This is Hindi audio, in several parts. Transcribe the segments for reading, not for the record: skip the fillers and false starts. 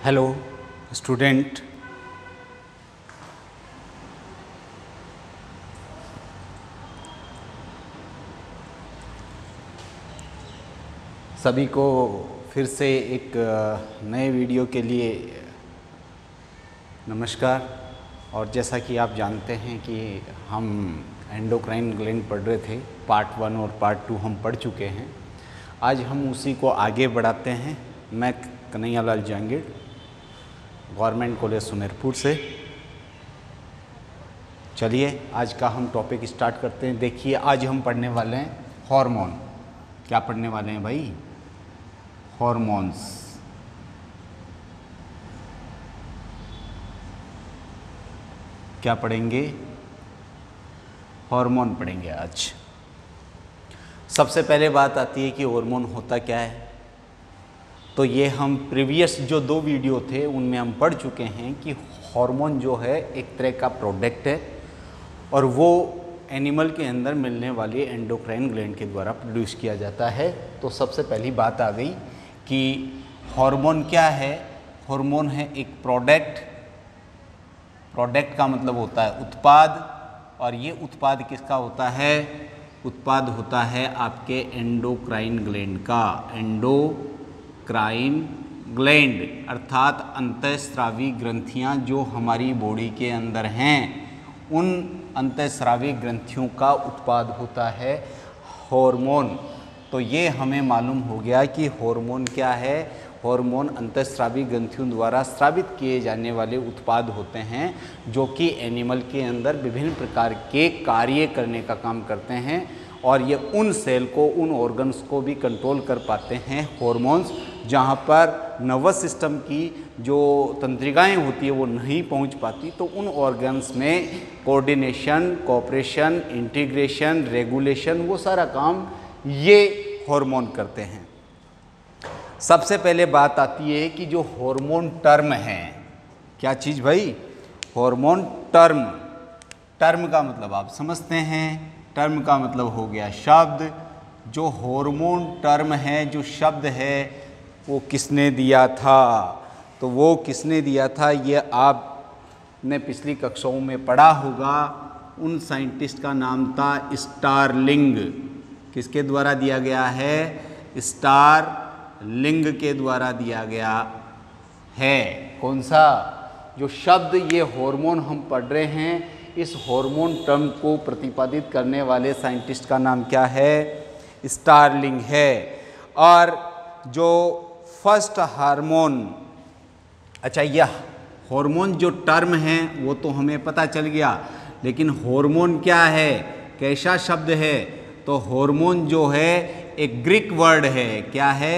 हेलो स्टूडेंट, सभी को फिर से एक नए वीडियो के लिए नमस्कार। और जैसा कि आप जानते हैं कि हम एंडोक्राइन ग्लैंड पढ़ रहे थे, पार्ट 1 और पार्ट 2 हम पढ़ चुके हैं। आज हम उसी को आगे बढ़ाते हैं। मैं कन्हैयालाल जांगीड़, गवर्नमेंट कॉलेज सुमेरपुर से। चलिए आज का हम टॉपिक स्टार्ट करते हैं। देखिए आज हम पढ़ने वाले हैं हार्मोन। क्या पढ़ने वाले हैं भाई? हार्मोन्स। क्या पढ़ेंगे? हार्मोन पढ़ेंगे आज। सबसे पहले बात आती है कि हार्मोन होता क्या है। तो ये हम प्रीवियस जो 2 वीडियो थे उनमें हम पढ़ चुके हैं कि हार्मोन जो है एक तरह का प्रोडक्ट है और वो एनिमल के अंदर मिलने वाली एंडोक्राइन ग्लैंड के द्वारा प्रोड्यूस किया जाता है। तो सबसे पहली बात आ गई कि हार्मोन क्या है। हार्मोन है एक प्रोडक्ट। प्रोडक्ट का मतलब होता है उत्पाद, और ये उत्पाद किसका होता है? उत्पाद होता है आपके एंडोक्राइन ग्लैंड का। एंडोक्राइन ग्लैंड अर्थात अंतःस्रावी ग्रंथियां जो हमारी बॉडी के अंदर हैं, उन अंतःस्रावी ग्रंथियों का उत्पाद होता है हार्मोन। तो ये हमें मालूम हो गया कि हार्मोन क्या है। हार्मोन अंतःस्रावी ग्रंथियों द्वारा स्रावित किए जाने वाले उत्पाद होते हैं जो कि एनिमल के अंदर विभिन्न प्रकार के कार्य करने का काम करते हैं, और ये उन सेल को, उन ऑर्गन्स को भी कंट्रोल कर पाते हैं हार्मोन्स, जहाँ पर नर्वस सिस्टम की जो तंत्रिकाएं होती है वो नहीं पहुँच पाती। तो उन ऑर्गन्स में कोऑर्डिनेशन, कोऑपरेशन, इंटीग्रेशन, रेगुलेशन, वो सारा काम ये हार्मोन करते हैं। सबसे पहले बात आती है कि जो हार्मोन टर्म है, क्या चीज़ भाई? Hormone term. टर्म का मतलब आप समझते हैं। टर्म का मतलब हो गया शब्द। जो हार्मोन टर्म है, जो शब्द है, वो किसने दिया था? तो वो किसने दिया था ये आपने पिछली कक्षाओं में पढ़ा होगा। उन साइंटिस्ट का नाम था स्टारलिंग। किसके द्वारा दिया गया है? स्टारलिंग के द्वारा दिया गया है। कौन सा? जो शब्द ये हार्मोन हम पढ़ रहे हैं, इस हार्मोन टर्म को प्रतिपादित करने वाले साइंटिस्ट का नाम क्या है? स्टारलिंग है। और जो फर्स्ट हार्मोन, अच्छा यह हार्मोन जो टर्म है वो तो हमें पता चल गया, लेकिन हार्मोन क्या है, कैसा शब्द है? तो हार्मोन जो है एक ग्रीक वर्ड है। क्या है?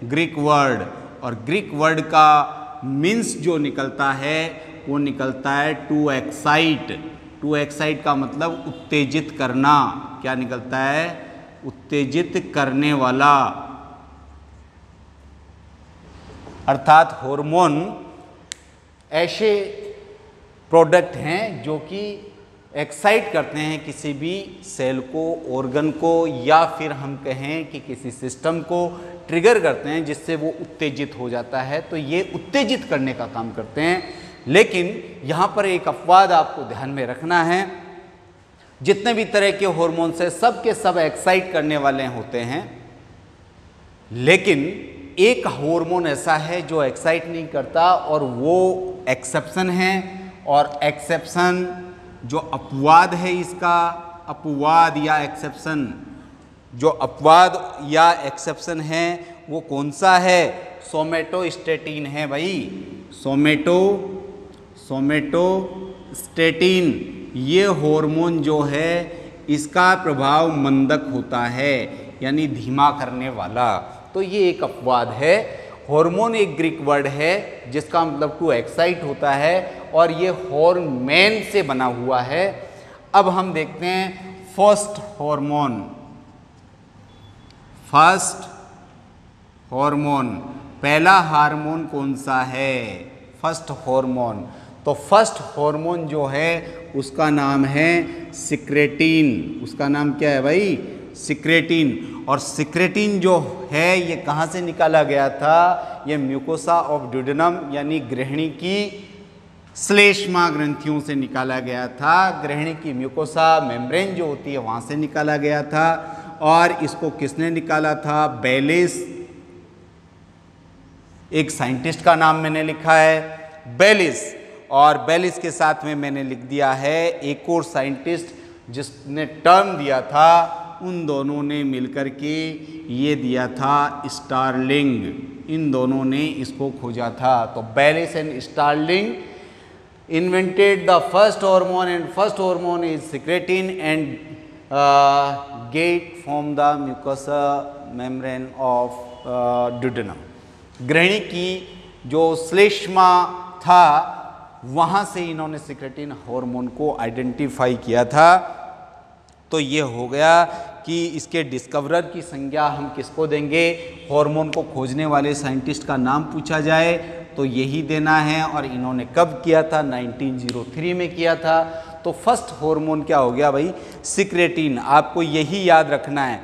Greek word. और ग्रीक वर्ड का मीन्स जो निकलता है वो निकलता है टू एक्साइट। टू एक्साइट का मतलब उत्तेजित करना। क्या निकलता है? उत्तेजित करने वाला। अर्थात हार्मोन ऐसे प्रोडक्ट हैं जो कि एक्साइट करते हैं किसी भी सेल को, ऑर्गन को, या फिर हम कहें कि किसी सिस्टम को ट्रिगर करते हैं जिससे वो उत्तेजित हो जाता है। तो ये उत्तेजित करने का काम करते हैं। लेकिन यहाँ पर एक अपवाद आपको ध्यान में रखना है। जितने भी तरह के हार्मोन्स हैं सब के सब एक्साइट करने वाले होते हैं, लेकिन एक हार्मोन ऐसा है जो एक्साइट नहीं करता, और वो एक्सेप्शन है। और एक्सेप्शन जो अपवाद है इसका, अपवाद या एक्सेप्शन, जो अपवाद या एक्सेप्शन है वो कौन सा है? सोमेटोस्टेटिन है भाई। सोमेटोस्टेटिन ये हार्मोन जो है इसका प्रभाव मंदक होता है, यानी धीमा करने वाला। तो ये एक अपवाद है। हार्मोन एक ग्रीक वर्ड है जिसका मतलब टू एक्साइट होता है, और ये हॉर्मेन से बना हुआ है। अब हम देखते हैं फर्स्ट हार्मोन। फर्स्ट हार्मोन, पहला हार्मोन कौन सा है? First hormone. तो फर्स्ट हार्मोन जो है उसका नाम है सिक्रेटिन। उसका नाम क्या है भाई? सिक्रेटिन। और सिक्रेटिन जो है ये कहाँ से निकाला गया था? ये म्यूकोसा ऑफ ड्यूडेनम यानी ग्रहणी की श्लेष्मा ग्रंथियों से निकाला गया था। ग्रहणी की म्यूकोसा मेम्ब्रेन जो होती है वहाँ से निकाला गया था। और इसको किसने निकाला था? बेलिस। एक साइंटिस्ट का नाम मैंने लिखा है बेलिस, और बेलिस के साथ में मैंने लिख दिया है एक और साइंटिस्ट जिसने टर्म दिया था। उन दोनों ने मिलकर के ये दिया था स्टार्लिंग। इन दोनों ने इसको खोजा था। तो Bayliss and Starling invented the first hormone, and first hormone is secretin and get from the mucosa membrane of duodenum। ग्रहणी की जो श्लेष्मा था वहाँ से इन्होंने सिक्रेटिन हार्मोन को आइडेंटिफाई किया था। तो ये हो गया कि इसके डिस्कवरर की संज्ञा हम किसको देंगे? हार्मोन को खोजने वाले साइंटिस्ट का नाम पूछा जाए तो यही देना है। और इन्होंने कब किया था? 1903 में किया था। तो फर्स्ट हार्मोन क्या हो गया भाई? सिक्रेटिन। आपको यही याद रखना है।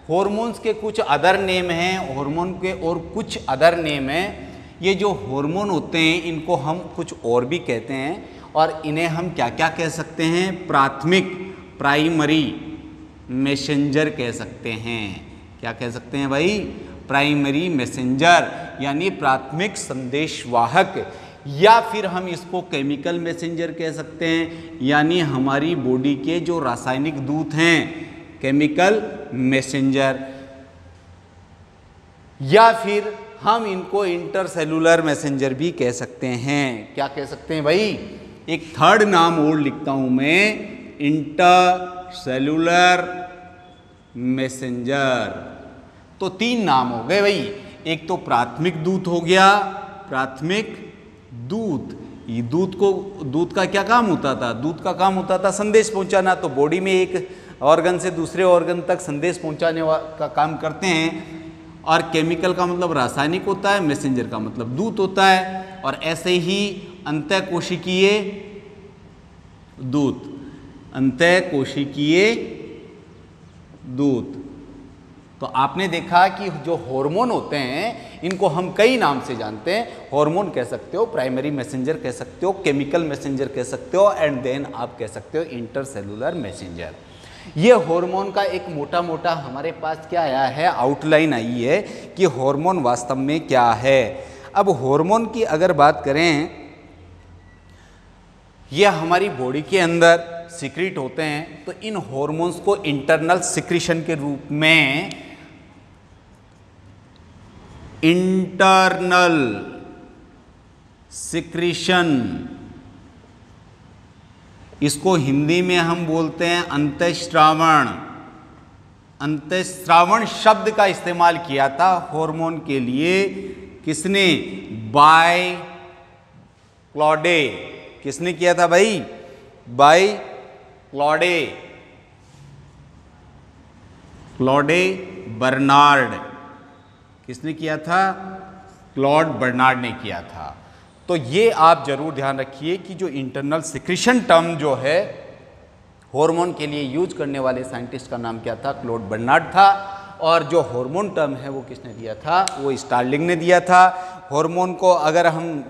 हार्मोन्स के कुछ अदर नेम हैं, हार्मोन के और कुछ अदर नेम हैं। ये जो हार्मोन होते हैं इनको हम कुछ और भी कहते हैं, और इन्हें हम क्या क्या कह सकते हैं? प्राथमिक, प्राइमरी मैसेंजर कह सकते हैं। क्या कह सकते हैं भाई? प्राइमरी मैसेंजर यानी प्राथमिक संदेशवाहक, या फिर हम इसको केमिकल मैसेंजर कह सकते हैं, यानी हमारी बॉडी के जो रासायनिक दूत हैं, केमिकल मैसेंजर। या फिर हम इनको इंटरसेलुलर मैसेंजर भी कह सकते हैं। क्या कह सकते हैं भाई? एक थर्ड नाम और लिखता हूं मैं, इंटरसेलुलर मैसेंजर। तो तीन नाम हो गए भाई। एक तो प्राथमिक दूत हो गया, प्राथमिक दूत। ये दूत का क्या काम होता था? दूत का काम होता था संदेश पहुंचाना। तो बॉडी में एक ऑर्गन से दूसरे ऑर्गन तक संदेश पहुंचाने का काम करते हैं। और केमिकल का मतलब रासायनिक होता है, मैसेंजर का मतलब दूत होता है। और ऐसे ही अंतःकोशिकीय दूत, अंतःकोशिकीय दूत। तो आपने देखा कि जो हार्मोन होते हैं इनको हम कई नाम से जानते हैं। हार्मोन कह सकते हो, प्राइमरी मैसेंजर कह सकते हो, केमिकल मैसेंजर कह सकते हो, एंड देन आप कह सकते हो इंटरसेलुलर मैसेंजर। ये हार्मोन का एक मोटा मोटा हमारे पास क्या आया है? आउटलाइन आई है कि हार्मोन वास्तव में क्या है। अब हार्मोन की अगर बात करें, ये हमारी बॉडी के अंदर सिक्रीट होते हैं। तो इन हार्मोन्स को इंटरनल सिक्रीशन के रूप में, इंटरनल सिक्रीशन, इसको हिंदी में हम बोलते हैं अंतःस्रावण। अंतःस्रावण शब्द का इस्तेमाल किया था हार्मोन के लिए। किसने? By Claude. किसने किया था भाई? By Claude, Claude Bernard. किसने किया था? क्लॉड बर्नार्ड ने किया था। तो ये आप जरूर ध्यान रखिए कि जो इंटरनल सिक्रीशन टर्म जो है हार्मोन के लिए यूज करने वाले साइंटिस्ट का नाम क्या था? क्लॉड बर्नार्ड था। और जो हार्मोन टर्म है वो किसने दिया था? वो स्टार्लिंग ने दिया था। हार्मोन को अगर हम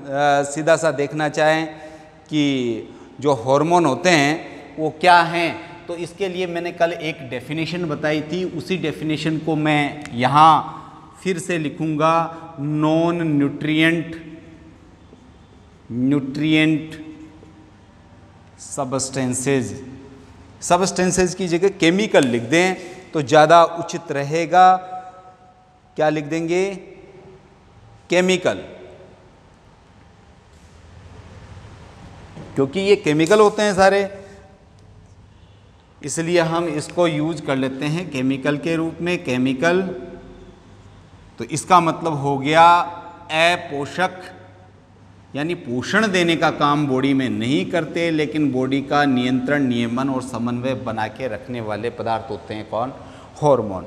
सीधा सा देखना चाहें कि जो हार्मोन होते हैं वो क्या हैं, तो इसके लिए मैंने कल एक डेफिनेशन बताई थी। उसी डेफिनेशन को मैं यहाँ फिर से लिखूँगा। Non nutrient substances. सबस्टेंसेज की जगह केमिकल लिख दें तो ज़्यादा उचित रहेगा। क्या लिख देंगे? केमिकल, क्योंकि ये केमिकल होते हैं सारे, इसलिए हम इसको यूज कर लेते हैं केमिकल के रूप में। केमिकल, तो इसका मतलब हो गया अपोषक, यानी पोषण देने का काम बॉडी में नहीं करते, लेकिन बॉडी का नियंत्रण, नियमन और समन्वय बना के रखने वाले पदार्थ होते हैं कौन? हार्मोन।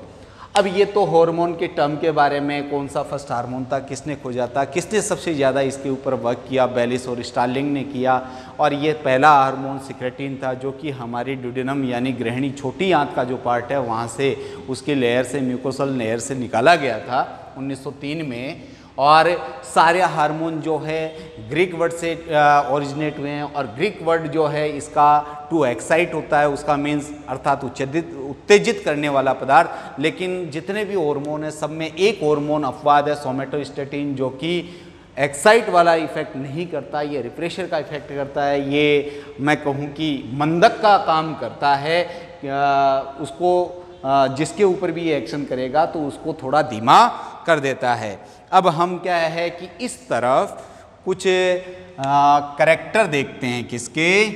अब ये तो हार्मोन के टर्म के बारे में, कौन सा फर्स्ट हार्मोन था, किसने खोजा था, किसने सबसे ज़्यादा इसके ऊपर वर्क किया, बेलिस और स्टार्लिंग ने किया। और ये पहला हार्मोन सिक्रेटिन था, जो कि हमारी ड्यूडेनम यानी ग्रहणी छोटी आंत का जो पार्ट है वहाँ से, उसकी लेयर से, म्यूकोसल लेयर से निकाला गया था 1903 में। और सारे हार्मोन जो है ग्रीक वर्ड से ओरिजिनेट हुए हैं, और ग्रीक वर्ड जो है इसका टू एक्साइट होता है, उसका मीन्स अर्थात उत्तेजित करने वाला पदार्थ। लेकिन जितने भी हार्मोन हैं सब में एक हार्मोन अपवाद है, सोमेटोस्टेटिन, जो कि एक्साइट वाला इफेक्ट नहीं करता, ये रिप्रेशर का इफेक्ट करता है। ये मैं कहूँ कि मंदक का काम करता है, उसको जिसके ऊपर भी ये एक्शन करेगा तो उसको थोड़ा धीमा कर देता है। अब हम क्या है कि इस तरफ कुछ करैक्टर देखते हैं, किसके,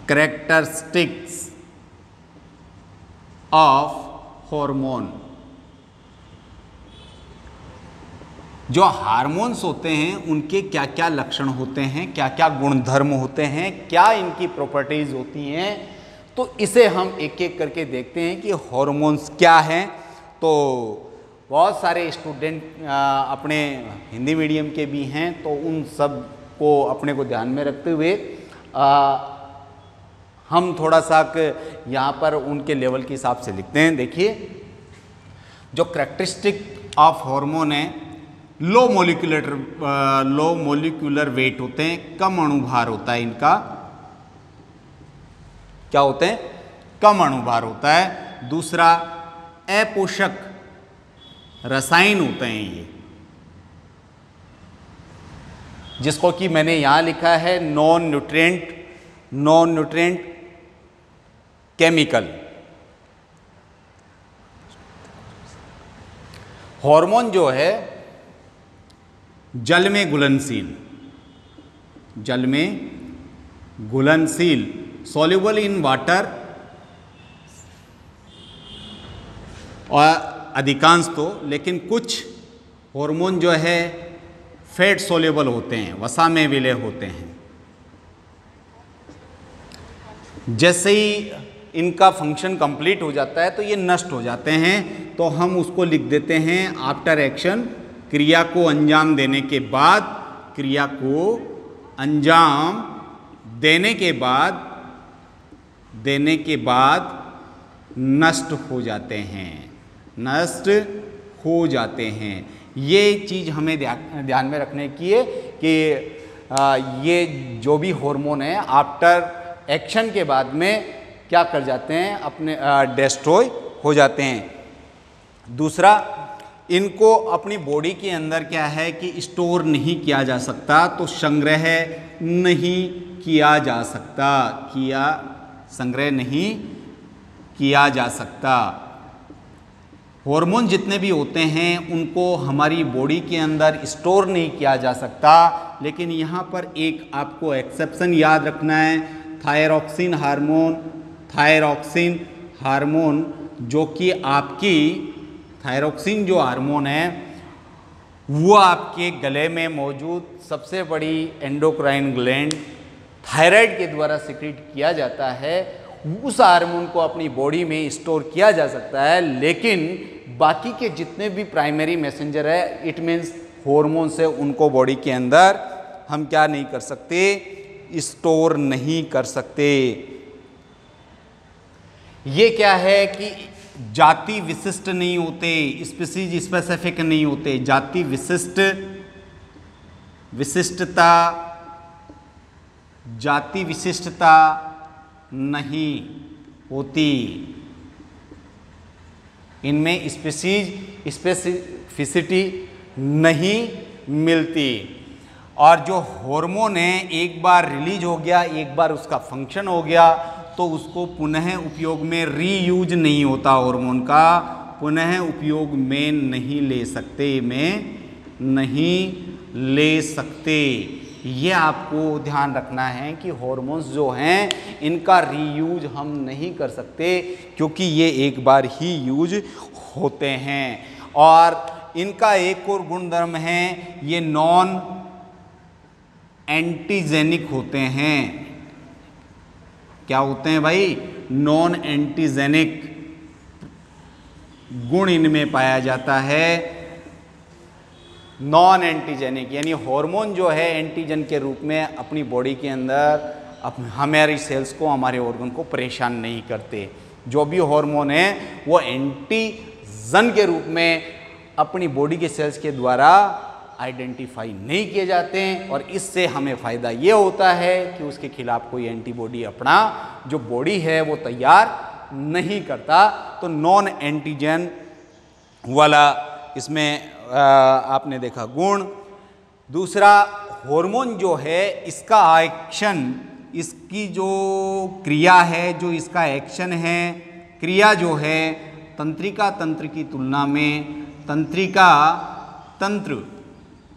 कैरेक्टरिस्टिक्स ऑफ हार्मोन। जो हार्मोन्स होते हैं उनके क्या क्या लक्षण होते हैं, क्या क्या गुणधर्म होते हैं, क्या इनकी प्रॉपर्टीज होती हैं, तो इसे हम एक एक करके देखते हैं कि हार्मोन्स क्या हैं। तो बहुत सारे स्टूडेंट अपने हिंदी मीडियम के भी हैं, तो उन सब को अपने को ध्यान में रखते हुए हम थोड़ा सा यहाँ पर उनके लेवल के हिसाब से लिखते हैं। देखिए, जो कैरेक्टरिस्टिक ऑफ हार्मोन है, लो मोलिकुलर वेट होते हैं, कम अणुभार होता है इनका। क्या होते हैं? कम अणुभार होता है। दूसरा, अपोषक रसायन होते हैं ये, जिसको कि मैंने यहां लिखा है नॉन न्यूट्रिएंट केमिकल। हार्मोन जो है जल में घुलनशील, सॉल्युबल इन वाटर, और अधिकांश तो, लेकिन कुछ हार्मोन जो है फैट सोल्युबल होते हैं, वसा में विलय होते हैं। जैसे ही इनका फंक्शन कंप्लीट हो जाता है तो ये नष्ट हो जाते हैं, तो हम उसको लिख देते हैं आफ्टर एक्शन, क्रिया को अंजाम देने के बाद, क्रिया को अंजाम देने के बाद नष्ट हो जाते हैं। ये चीज़ हमें ध्यान में रखने की है कि ये जो भी हार्मोन है आफ्टर एक्शन के बाद में क्या कर जाते हैं, अपने डिस्ट्रॉय हो जाते हैं। दूसरा, इनको अपनी बॉडी के अंदर क्या है कि स्टोर नहीं किया जा सकता, तो संग्रह नहीं किया जा सकता। हार्मोन जितने भी होते हैं उनको हमारी बॉडी के अंदर स्टोर नहीं किया जा सकता, लेकिन यहाँ पर एक आपको एक्सेप्शन याद रखना है, थायरॉक्सिन हार्मोन, जो कि आपकी थायरॉक्सिन जो हार्मोन है वो आपके गले में मौजूद सबसे बड़ी एंडोक्राइन ग्लैंड थायराइड के द्वारा सिक्रीट किया जाता है। उस हार्मोन को अपनी बॉडी में स्टोर किया जा सकता है, लेकिन बाकी के जितने भी प्राइमरी मैसेंजर है, इट मीन्स हार्मोन से, उनको बॉडी के अंदर हम क्या नहीं कर सकते, स्टोर नहीं कर सकते। ये क्या है कि जाति विशिष्ट नहीं होते, स्पीसीज स्पेसिफिक नहीं होते, जाति विशिष्टता नहीं होती, इनमें स्पेसिफिसिटी नहीं मिलती। और जो हार्मोन है एक बार रिलीज हो गया, एक बार उसका फंक्शन हो गया, तो उसको पुनः उपयोग में रीयूज नहीं होता, हार्मोन का पुनः उपयोग में नहीं ले सकते। ये आपको ध्यान रखना है कि हार्मोन्स जो हैं इनका रीयूज हम नहीं कर सकते, क्योंकि ये एक बार ही यूज होते हैं। और इनका एक और गुणधर्म है, ये नॉन एंटीजेनिक होते हैं। क्या होते हैं भाई? नॉन एंटीजेनिक गुण इनमें पाया जाता है। नॉन एंटीजेनिक यानी हार्मोन जो है एंटीजन के रूप में अपनी बॉडी के अंदर हमारी सेल्स को, हमारे ऑर्गन को परेशान नहीं करते। जो भी हार्मोन है वो एंटीजन के रूप में अपनी बॉडी के सेल्स के द्वारा आइडेंटिफाई नहीं किए जाते हैं, और इससे हमें फ़ायदा ये होता है कि उसके खिलाफ कोई एंटीबॉडी अपना जो बॉडी है वो तैयार नहीं करता। तो नॉन एंटीजन वाला इसमें आपने देखा गुण। दूसरा, हार्मोन जो है इसका एक्शन, इसकी जो क्रिया है, जो इसका एक्शन है, क्रिया जो है तंत्रिका तंत्र की तुलना में तंत्रिका तंत्र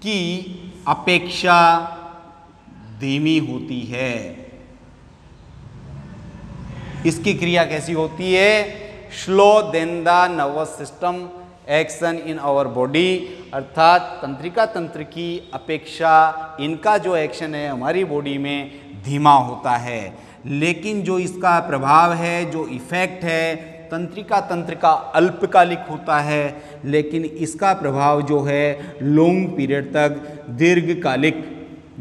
की अपेक्षा धीमी होती है। इसकी क्रिया कैसी होती है? Slow than the nervous system action in our body, अर्थात तंत्रिका तंत्र की अपेक्षा इनका जो एक्शन है हमारी बॉडी में धीमा होता है। लेकिन जो इसका प्रभाव है, जो इफेक्ट है, तंत्रिका तंत्र का अल्पकालिक होता है, लेकिन इसका प्रभाव जो है लॉन्ग पीरियड तक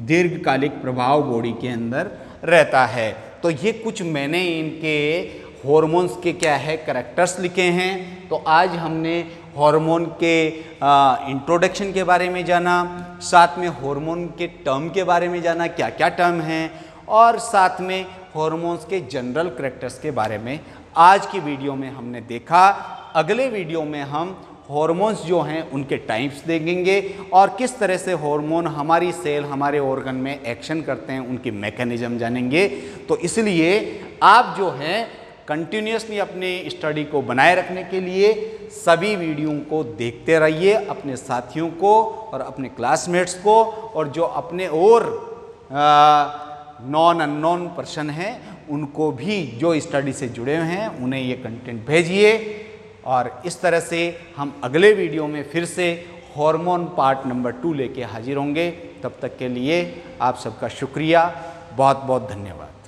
दीर्घकालिक प्रभाव बॉडी के अंदर रहता है। तो ये कुछ मैंने इनके हॉर्मोन्स के क्या है कैरेक्टर्स लिखे हैं। तो आज हमने हार्मोन के इंट्रोडक्शन के बारे में जाना, साथ में हार्मोन के टर्म के बारे में जाना, क्या क्या टर्म हैं, और साथ में हार्मोन्स के जनरल कैरेक्टर्स के बारे में आज की वीडियो में हमने देखा। अगले वीडियो में हम हार्मोन्स जो हैं उनके टाइप्स देखेंगे और किस तरह से हार्मोन हमारी सेल, हमारे ऑर्गन में एक्शन करते हैं, उनकी मैकेनिज्म जानेंगे। तो इसलिए आप जो हैं कंटिन्यूसली अपने स्टडी को बनाए रखने के लिए सभी वीडियो को देखते रहिए, अपने साथियों को और अपने क्लासमेट्स को, और जो अपने और नॉन अननोन पर्सन हैं उनको भी जो स्टडी से जुड़े हुए हैं उन्हें ये कंटेंट भेजिए। और इस तरह से हम अगले वीडियो में फिर से हार्मोन पार्ट नंबर 2 लेके हाजिर होंगे। तब तक के लिए आप सबका शुक्रिया, बहुत बहुत धन्यवाद।